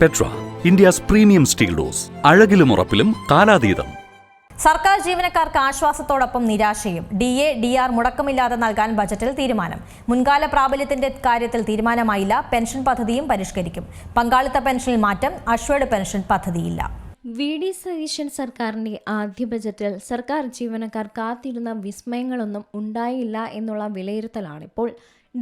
Petra, India's premium steel doors. അഴകിലും ഉറപ്പിലും കാലാതീതം. സർക്കാർ ജീവനക്കാർക്ക് ആശ്വാസത്തോടൊപ്പം നിരാശയും. DA, DR മുടക്കമില്ലാതെ നൽകാൻ ബജറ്റിൽ തീരുമാനം. മുൻകാല പ്രാബല്യത്തിന്റെ കാര്യത്തിൽ തീരുമാനമായില്ല. പെൻഷൻ പദ്ധതിയും പരിഷ്കരിക്കും. പങ്കാളിത്ത പെൻഷനിൽ മാറ്റം. അഷ്വേർഡ് പെൻഷൻ പദ്ധതിയില്ല. VD സതീശൻ സർക്കാരിന്റെ ആദ്യ ബജറ്റിൽ സർക്കാർ ജീവനക്കാർ കാത്തിരുന്ന വിസ്മയങ്ങളൊന്നും ഉണ്ടായില്ല എന്നുള്ള വിലയിരുത്തലാണിപ്പോൾ.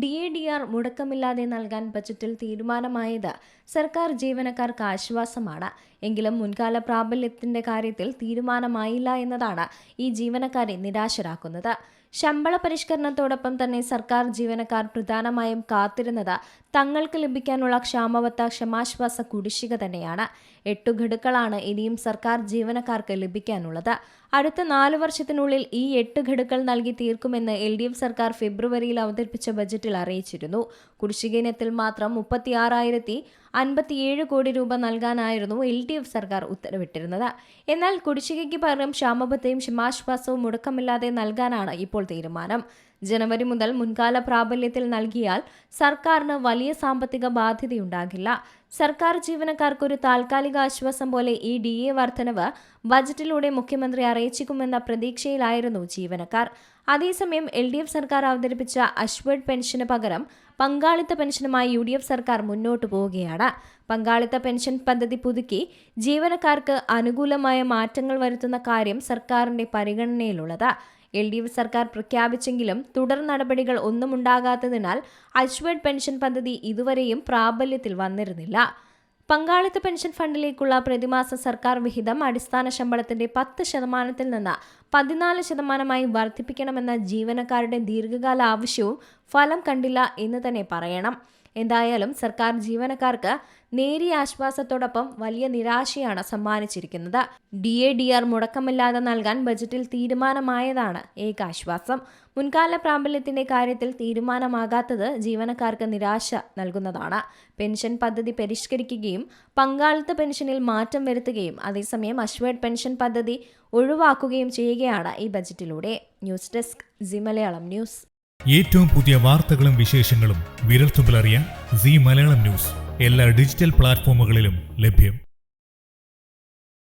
DA, DR മുടക്കമില്ലാതെ നൽകാൻ ബജറ്റിൽ തീരുമാനമായത് സർക്കാർ ജീവനക്കാർക്ക് ആശ്വാസമാണ്. എങ്കിലും മുൻകാല പ്രാബല്യത്തിന്റെ കാര്യത്തിൽ തീരുമാനമായില്ല എന്നതാണ് ഈ ജീവനക്കാരെ നിരാശരാക്കുന്നത്. ശമ്പള പരിഷ്കരണത്തോടൊപ്പം തന്നെ സർക്കാർ ജീവനക്കാർ പ്രധാനമായും കാത്തിരുന്നത് തങ്ങൾക്ക് ലഭിക്കാനുള്ള ക്ഷാമബത്ത ക്ഷമാശ്വാസ കുടിശ്ശിക തന്നെയാണ്. 8 ഗഡുക്കളാണ് ഇനിയും സർക്കാർ ജീവനക്കാർക്ക് ലഭിക്കാനുള്ളത്. അടുത്ത 4 വർഷത്തിനുള്ളിൽ ഈ 8 ഗഡുക്കൾ നൽകി തീർക്കുമെന്ന് LDF സർക്കാർ ഫെബ്രുവരിയിൽ അവതരിപ്പിച്ച ബജറ്റിൽ അറിയിച്ചിരുന്നു. കുടിശ്ശിക ഇനത്തിൽ മാത്രം 36,057 കോടി രൂപ നൽകാനായിരുന്നു LDF സർക്കാർ ഉത്തരവിട്ടിരുന്നത്. എന്നാൽ കുടിശ്ശികയ്ക്ക് പകരം ക്ഷാമബത്തയും ക്ഷമാശ്വാസവും മുടക്കമില്ലാതെ നൽകാനാണ് ഇപ്പോൾ തീരുമാനം. ജനുവരി മുതൽ മുൻകാല പ്രാബല്യത്തിൽ നൽകിയാൽ സർക്കാരിന് വലിയ സാമ്പത്തിക ബാധ്യതയുണ്ടാകില്ല. സർക്കാർ ജീവനക്കാർക്കൊരു താൽക്കാലിക ആശ്വാസം പോലെ ഈ DA വർധനവ് ബജറ്റിലൂടെ മുഖ്യമന്ത്രി അറിയിച്ചേക്കുമെന്ന പ്രതീക്ഷയിലായിരുന്നു ജീവനക്കാർ. അതേസമയം LDF സർക്കാർ അവതരിപ്പിച്ച അഷ്വേർഡ് പെൻഷന് പകരം പങ്കാളിത്ത പെൻഷനുമായി UDF സർക്കാർ മുന്നോട്ടു പോവുകയാണ്. പങ്കാളിത്ത പെൻഷൻ പദ്ധതി പുതുക്കി ജീവനക്കാർക്ക് അനുകൂലമായ മാറ്റങ്ങൾ വരുത്തുന്ന കാര്യം സർക്കാരിന്റെ പരിഗണനയിലുള്ളത്. LDF സർക്കാർ പ്രഖ്യാപിച്ചെങ്കിലും തുടർ നടപടികൾ ഒന്നും ഉണ്ടാകാത്തതിനാൽ അഷ്വേർഡ് പെൻഷൻ പദ്ധതി ഇതുവരെയും പ്രാബല്യത്തിൽ വന്നിരുന്നില്ല. പങ്കാളിത്ത പെൻഷൻ ഫണ്ടിലേക്കുള്ള പ്രതിമാസ സർക്കാർ വിഹിതം അടിസ്ഥാന ശമ്പളത്തിന്റെ 10% നിന്ന് 14% വർദ്ധിപ്പിക്കണമെന്ന ജീവനക്കാരുടെ ദീർഘകാല ആവശ്യവും ഫലം കണ്ടില്ല എന്ന് തന്നെ പറയണം. എന്തായാലും സർക്കാർ ജീവനക്കാർക്ക് നേരിയ ആശ്വാസത്തോടൊപ്പം വലിയ നിരാശയാണ് സമ്മാനിച്ചിരിക്കുന്നത്. DA, DR മുടക്കമില്ലാതെ നൽകാൻ ബജറ്റിൽ തീരുമാനമായതാണ് ഏകാശ്വാസം. മുൻകാല പ്രാബല്യത്തിന്റെ കാര്യത്തിൽ തീരുമാനമാകാത്തത് ജീവനക്കാർക്ക് നിരാശ നൽകുന്നതാണ്. പെൻഷൻ പദ്ധതി പരിഷ്കരിക്കുകയും പങ്കാളിത്ത പെൻഷനിൽ മാറ്റം വരുത്തുകയും അതേസമയം അഷ്വേർഡ് പെൻഷൻ പദ്ധതി ഒഴിവാക്കുകയും ചെയ്യുകയാണ് ഈ ബജറ്റിലൂടെ. News desk C Malayalam news. ഏറ്റവും പുതിയ വാർത്തകളും വിശേഷങ്ങളും വിരൽത്തുമ്പിലറിയാൻ സി മലയാളം ന്യൂസ് എല്ലാ ഡിജിറ്റൽ പ്ലാറ്റ്ഫോമുകളിലും ലഭ്യം.